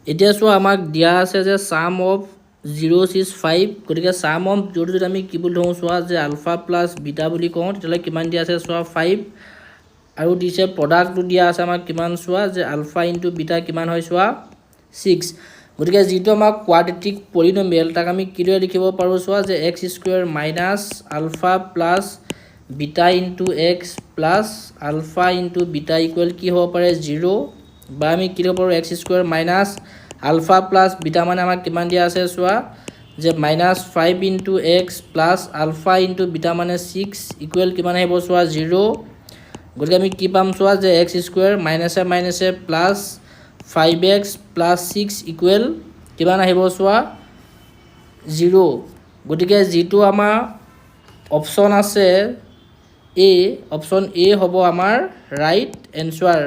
এতিয়া চোৱা আমাক দিয়া আছে যে সাম অফ জিৰ'ছ ইজ 5 গতিকে সাম অফ জিৰ' যদি আমি কি বুলি ধৰোঁ চোৱা যে আলফা প্লাছ বিটা বুলি কওঁ তেতিয়াহ'লে কিমান দিয়া আছে চোৱা 5 আৰু দিছে প্ৰডাক্টটো দিয়া আছে আমাক কিমান চোৱা যে আলফা ইনটু বিটা কিমান হয় চোৱা 6 গতিকে যিটো আমাক কোৱাড্ৰেটিক পলিনমিয়েল তাক আমি কিদৰে লিখিব পাৰোঁ চোৱা যে x square minus alpha plus beta into x plus alpha into beta equal কি হ'ব পাৰে 0 বা আমি কি লিখিব পাৰোঁ x square minus alpha plus beta মানে আমাক কিমান দিয়া আছে চোৱা যে minus 5 into x plus alpha into beta মানে 6 ইকুৱেল কিমান আহিব চোৱা 0 গতিকে আমি কি পাম চোৱা যে x স্কুৱেৰ মাইনাছে মাইনাছে প্লাছ 5x প্লাছ 6 ইকুৱেল কিমান আহিব চোৱা 0 গতিকে যিটো আমাৰ অপশ্যন আছে অপশ্যন এ হ'ব আমাৰ ৰাইট এনচাৰ।